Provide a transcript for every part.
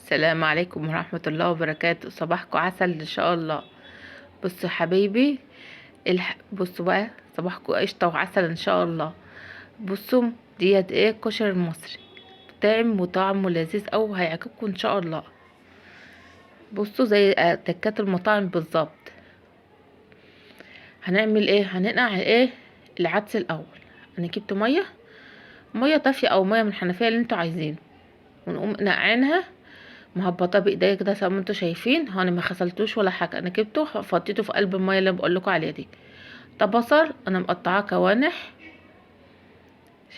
السلام عليكم ورحمة الله وبركاته. صباحكم عسل ان شاء الله. بصوا يا حبايبي، بصوا بقى، صباحكم قشطة وعسل ان شاء الله. بصوا، ديت ايه؟ الكشري المصري طعم وطعمه لذيذ اوي، هيعجبكم ان شاء الله. بصوا زي تكات المطاعم بالظبط. هنعمل ايه؟ هننقع ايه؟ العدس الاول. انا جبت ميه دافيه او ميه من الحنفيه اللي انتوا عايزينه، ونقوم نقعينها مهبطه بايديا كده زي ما انتوا شايفين. انا ما غسلتوش ولا حاجه، انا جبته فضيته في قلب الميه اللي بقول لكم عليها دي. ده بصل انا مقطعاه كوانح،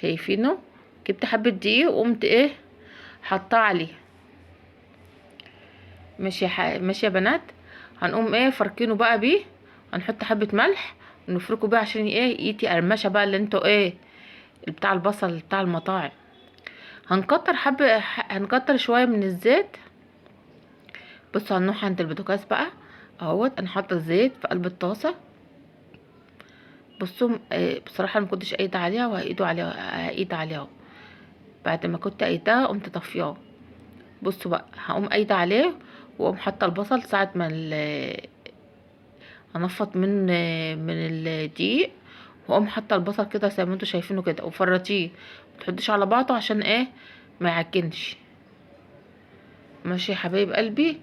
شايفينه. جبت حبه دقيق وقمت ايه؟ حطاه عليه. ماشي يا بنات. هنقوم ايه؟ فركينه بقى بيه. هنحط حبه ملح ونفركه بيه عشان ايه؟ يدي قرمشه بقى اللي انتوا ايه، بتاع البصل بتاع المطاعم. هنكتر شويه من الزيت. بصوا، هنروح عند البوتاجاز بقى اهوت. انا حاطه الزيت في قلب الطاسه. بصوا بصراحه ما كنتش قايده عليها، هقيد عليها اهو. بعد ما كنت قايداها قمت طفياه. بصوا بقى، هقوم قايده عليه واقوم حاطه البصل ساعه ما هنفض من الدقيق، واقوم حاطه البصل كده زي ما انتوا شايفينه كده وفرطيه. متحطيش على بعضه عشان ايه؟ ما يعجنش. ماشي يا حبايب قلبي.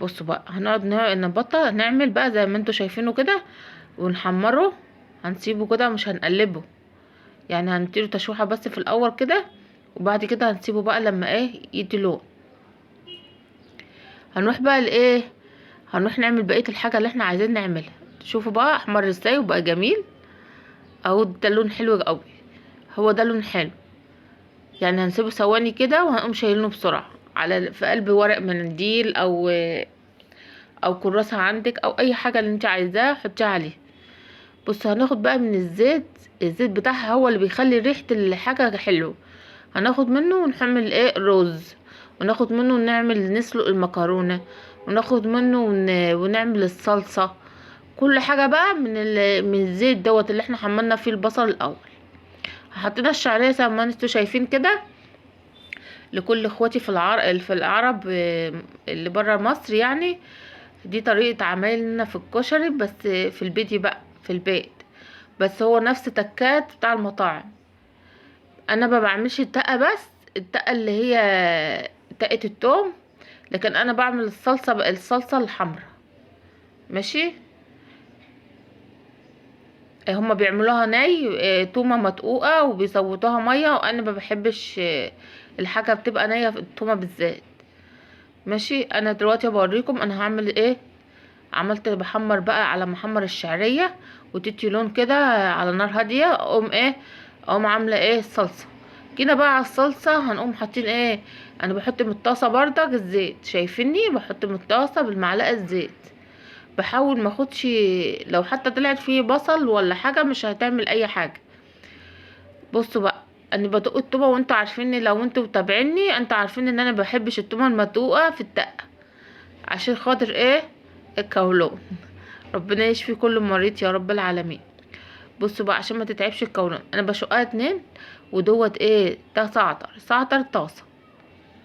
بصوا بقى، هنقعد نبطل نعمل بقى زي ما انتوا شايفينه كده ونحمره. هنسيبه كده مش هنقلبه، يعني هنديله تشويحه بس في الاول كده، وبعد كده هنسيبه بقى لما ايه؟ يدي لون. هنروح بقى لايه؟ هنروح نعمل بقيه الحاجه اللي احنا عايزين نعملها. شوفوا بقى احمر ازاي وبقى جميل اهو. ده لون حلو قوي، هو ده لون حلو. يعني هنسيبه ثواني كده وهنقوم شايلينه بسرعه في قلب ورق منديل او كراسه عندك او اي حاجه اللي انت عايزاها حطيها عليه. بص، هناخد بقى من الزيت بتاعها هو اللي بيخلي ريحة الحاجة حلو. هناخد منه ونحمل ايه؟ رز. وناخد منه نسلق المكرونة. وناخد منه ونعمل الصلصة. كل حاجة بقى من الزيت دوت اللي احنا حملنا فيه البصل الاول. حطينا الشعرية زي ما انتوا شايفين كده. لكل اخواتي في العرب اللي برا مصر يعني. دي طريقة عمايلنا في الكشري، بس في البيت بقى، في البيت. بس هو نفس تكات بتاع المطاعم. انا ما بعملش الدقة، بس الدقة اللي هي دقة التوم. لكن انا بعمل الصلصة الحمراء. ماشي. هما بيعملوها ني، تومة مدقوقة وبيزودوها مية، وانا ما بحبش الحاجة بتبقى نية في التومة بالذات. ماشي. انا دلوقتي بوريكم انا هعمل ايه. بحمر بقى على محمر الشعرية وتدي لون كده على نار هادية. اقوم عاملة ايه؟ الصلصة. كده بقى على الصلصة هنقوم حاطين ايه؟ انا بحط من الطاسة بردك الزيت، شايفيني بحط من الطاسة بالمعلقة الزيت. بحاول ما اخدش، لو حتى طلعت فيه بصل ولا حاجة مش هتعمل اي حاجة. بصوا بقى، انا بدق التومة، وانتوا عارفين لو انتوا متابعيني انتوا عارفين ان انا بحبش التومة المدقوقة في الدقة، عشان خاطر ايه؟ القولون. ربنا يشفي كل مريض يا رب العالمين. بصوا بقى، عشان ما تتعبش القولون انا بشقها 2. ودوت ايه؟ ده زعتر طاسه.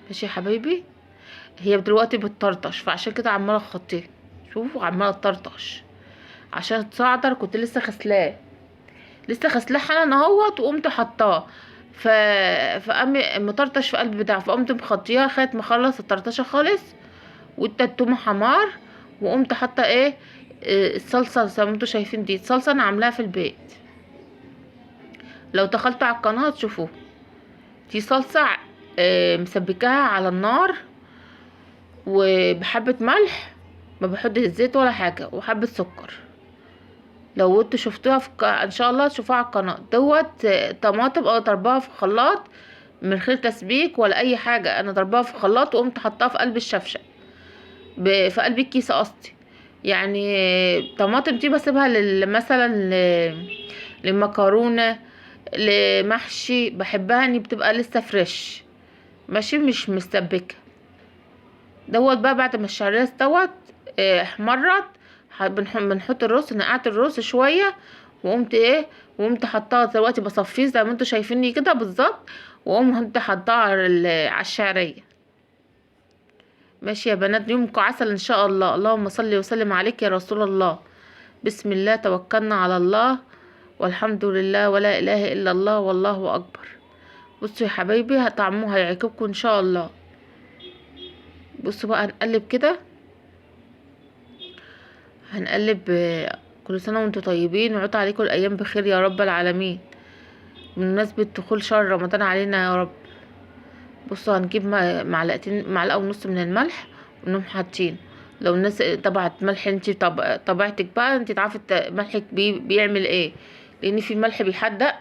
ماشي يا حبايبي. هي دلوقتي بتطرطش، فعشان كده عماله اخطيه. شوفوا عماله تطرطش عشان الزعتر كنت لسه غسلاه حالا اهوت، وقمت حطاه. ف فقام مطرطش في قلب بتاعه، فقمت مخطيها خدت ما خلص الطرطشه خالص. والتومه حمار. وقمت حاطه ايه؟ الصلصه زي ما انتوا شايفين. دي الصلصه انا عاملاها في البيت، لو دخلتوا على القناه تشوفوه. دي صلصه مسبكاها على النار وبحبه ملح، ما بحط زيت ولا حاجه، وحبه سكر. لو انتوا شفتوها ان شاء الله تشوفوها على القناه دوت. طماطم انا ضرباها في خلاط من غير تسبيك ولا اي حاجه. انا ضرباها في خلاط وقمت حطاها في قلب الشفشه، في قلب الكيسه قصدي. يعني طماطم دي بسيبها مثلا للمكرونه، لمحشي. بحبها ان بتبقى لسه فريش، ماشي، مش مستبكه. دوت بقى بعد ما الشعريه استوت احمرت. بنحط الرز. نقعت الرز شويه وقمت ايه؟ وقمت حطاها دلوقتي بصفيه زي ما انتوا شايفيني كده بالظبط. وقمت حطاها على الشعريه. ماشي يا بنات، يومكم عسل ان شاء الله. اللهم صل وسلم عليك يا رسول الله. بسم الله، توكلنا على الله، والحمد لله، ولا اله الا الله، والله اكبر. بصوا يا حبايبي، طعمه هيعجبكم ان شاء الله. بصوا بقى، هنقلب كده، هنقلب. كل سنه وانتم طيبين، ويعود عليكم الايام بخير يا رب العالمين، بمناسبه دخول شهر رمضان علينا يا رب. بصوا، هنجيب معلقتين، معلقه ونص من الملح، ونقوم حاطين. لو الناس طبعت ملح، انت طبيعتك بقى، انت تعرفي ملحك بيعمل ايه، لان في ملح بيحدق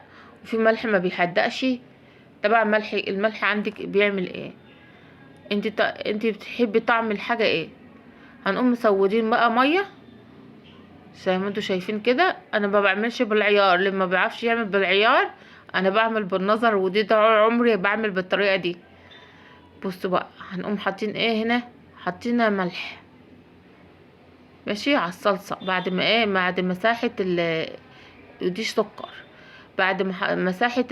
وفي ملح ما بيحدقش. طبعا الملح عندك بيعمل ايه، انت بتحبي طعم الحاجه ايه. هنقوم مسودين بقى ميه زي ما انتوا شايفين كده. انا ما بعملش بالعيار، اللي ما بيعرفش يعمل بالعيار انا بعمل بالنظر، ودي ده عمري بعمل بالطريقه دي. بصوا بقى، هنقوم حاطين ايه هنا، حاطين ملح ماشي على الصلصه. بعد ما ايه، بعد مساحه ودي سكر. بعد ما مساحه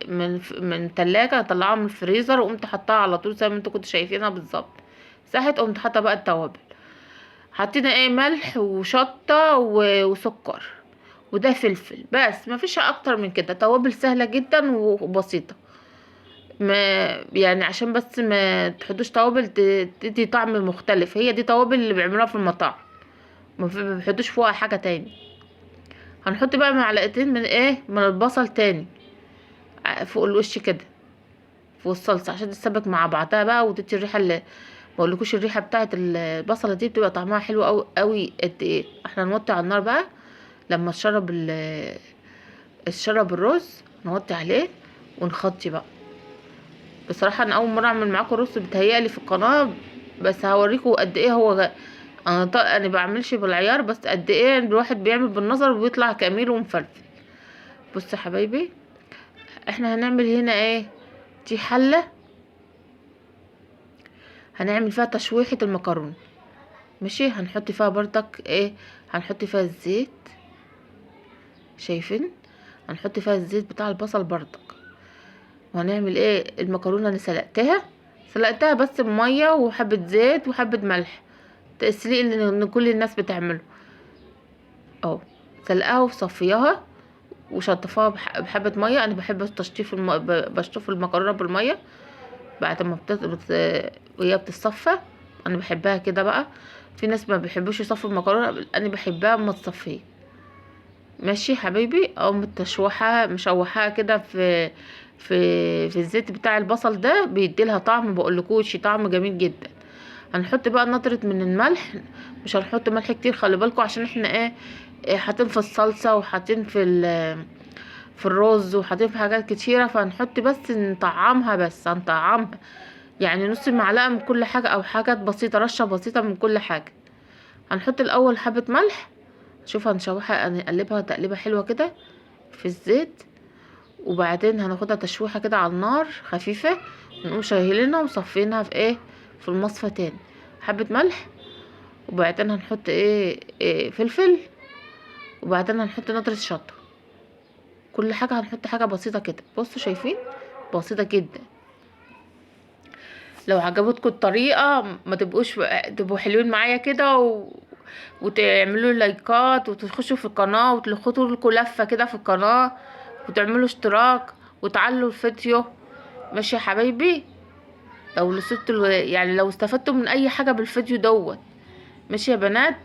من التلاجة اطلعها من الفريزر، وقمت حطها على طول زي ما انتوا كنتوا شايفينها بالظبط. ساحت، قمت حاطه بقى التوابل. حطينا ايه، ملح وشطه وسكر، وده فلفل بس، ما فيش اكتر من كده. توابل سهله جدا وبسيطه، ما يعني عشان بس ما تحطوش توابل تدي طعم مختلف. هي دي توابل اللي بيعملوها في المطاعم، ما بيحطوش فوقها حاجه تاني. هنحط بقى معلقتين من ايه، من البصل تاني فوق الوش كده، فوق الصلصه، عشان تتسبك مع بعضها بقى وتدي الريحه اللي بقولكوش. الريحه بتاعه البصله دي بتبقى طعمها حلو قوي قوي. قد ايه احنا نوطي على النار بقى لما الشرب الرز، نوطي عليه ونخطي بقى. بصراحه انا اول مره اعمل معاكم رز بتهيألي في القناه، بس هوريكم قد ايه هو انا بعملش بالعيار، بس قد ايه الواحد بيعمل بالنظر وبيطلع جميل ومفلفل. بصوا يا حبايبي، احنا هنعمل هنا ايه، دي حله هنعمل فيها تشويحه المكرونه ماشي. هنحط فيها برضك ايه، هنحط فيها الزيت، شايفين، هنحط فيها الزيت بتاع البصل برضك. وهنعمل ايه، المكرونه اللي سلقتها بس بميه وحبه زيت وحبه ملح، التسليق اللي كل الناس بتعمله اهو. سلقاها وصفيها وشطفها بحبه ميه. انا بحب تشطيف بشطف المكرونه بالميه بعد ما وهي بتتصفى. انا بحبها كده بقى. في ناس ما بيحبوش يصفوا المكرونه، انا بحبها اما تصفيه ماشي حبيبي. او متشوحه مشوحاها كده في الزيت بتاع البصل ده، بيديلها طعم بقولكوش، طعم جميل جدا. هنحط بقى نطرة من الملح، مش هنحط ملح كتير، خلي بالكوا، عشان احنا حاطين في الصلصه وحاطين في الرز وحاطين في حاجات كتيره، فهنحط بس نطعمها، بس هنطعمها يعني نص معلقه من كل حاجه، او حاجات بسيطه، رشه بسيطه من كل حاجه. هنحط الاول حبه ملح، شوف هنشوحها، نقلبها تقليبه حلوه كده في الزيت، وبعدين هناخدها تشويحه كده على النار خفيفه، ونقوم شايلينها ومصفينها في المصفى تاني. حبه ملح، وبعدين هنحط فلفل، وبعدين هنحط نطرة شطه. كل حاجه هنحط حاجه بسيطه كده، بصوا شايفين، بسيطه جدا. لو عجبتكم الطريقه ما تبقوا حلوين معايا كده وتعملوا لايكات، وتخشوا في القناه، وتلخطوا لكم لفه كده في القناه، وتعملوا اشتراك، وتعلوا الفيديو ماشي يا حبايبي. لو يعني لو استفدتوا من اي حاجه بالفيديو دوت ماشي يا بنات،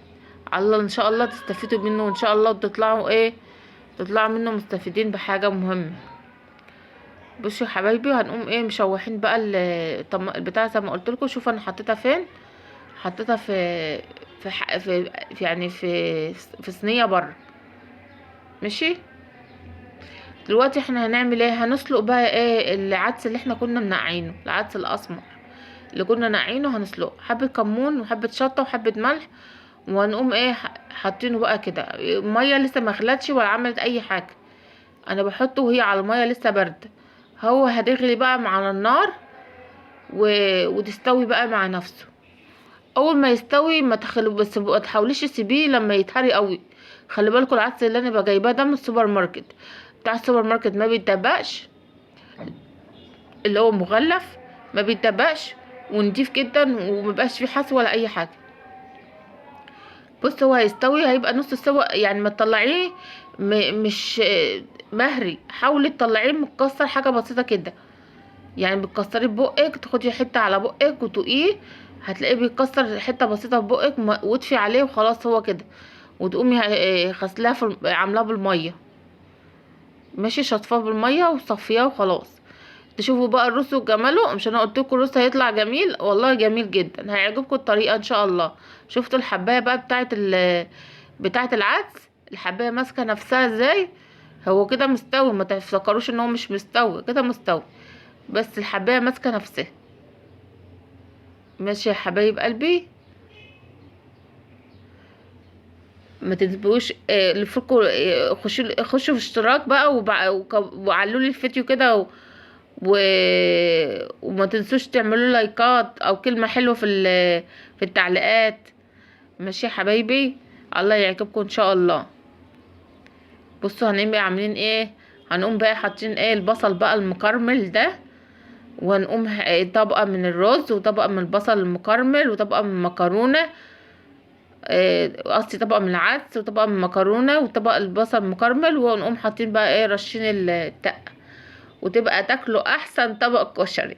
الله ان شاء الله تستفيدوا منه، وان شاء الله تطلعوا منه مستفيدين بحاجه مهمه. بصوا يا حبايبي، هنقوم مشوحين بقى البتاع زي ما قلت لكم. شوفوا انا حطيتها فين، حطيتها يعني في صينيه بره ماشي. دلوقتي احنا هنعمل هنسلق بقى العدس اللي احنا كنا منقعينه، العدس الاسمر اللي كنا نقعينه، هنسلقه حبه كمون وحبه شطه وحبه ملح، وهنقوم حاطينه بقى كده. الميه لسه ما غلتش ولا عملت اي حاجه، انا بحطه وهي على الميه لسه بارده. هو هتغلي بقى مع النار وتستوي بقى مع نفسه. اول ما يستوي بس ما تحاوليش تسيبيه لما يتحرق قوي. خلي بالكم، العدس اللي انا جايباه ده من السوبر ماركت، بتاع السوبر ماركت ما بيتدبقش، اللي هو مغلف ما بيتدبقش ونضيف جدا ومبقاش فيه حصو ولا اي حاجه. بص هو هيستوي، هيبقى نص سوا يعني، ما تطلعيه مش مهري، حاولي تطلعيه متكسر حاجه بسيطه كده، يعني بتكسريه ببقك، تاخدي حته على بقك وتقيه، هتلاقيه بيتكسر حته بسيطه في بقك، واطفي عليه وخلاص هو كده. وتقومي غسلاه عاملاه بالميه، ماشي، شطفاه بالميه وصفياه وخلاص. تشوفوا بقى الرز وجماله، مش انا قلت لكم الرز هيطلع جميل؟ والله جميل جدا، هيعجبكم الطريقه ان شاء الله. شفتوا الحبايه بقى بتاعه العدس، الحبايه ماسكه نفسها ازاي؟ هو كده مستوي، ما تفكروش ان هو مش مستوي، كده مستوي، بس الحبايه ماسكه نفسها. ماشي يا حبايب قلبي، ما تنسوش اللي فيكم خشوا في اشتراك بقى وعلوا لي الفيديو كده و... وما تنسوش تعملوا لايكات او كلمة حلوة في التعليقات. ماشي يا حبايبي، الله يعجبكم ان شاء الله. بصوا هنقوم بقى عاملين ايه، هنقوم بقى حاطين ايه البصل بقى المكرمل ده، وهنقوم طبقة من الرز وطبقة من البصل المكرمل وطبقة من المكرونة، قصدي طبقة من العدس وطبقة من المكرونة وطبقة البصل المكرمل، ونقوم حاطين بقى ايه رشين الدقة، وتبقى تاكلوا احسن طبق كشري.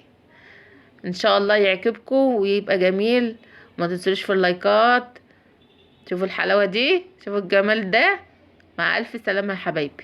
ان شاء الله يعجبكم ويبقى جميل. ما تنسوش في اللايكات. شوفوا الحلاوة دي، شوفوا الجمال ده. مع الف سلامة يا حبايبي.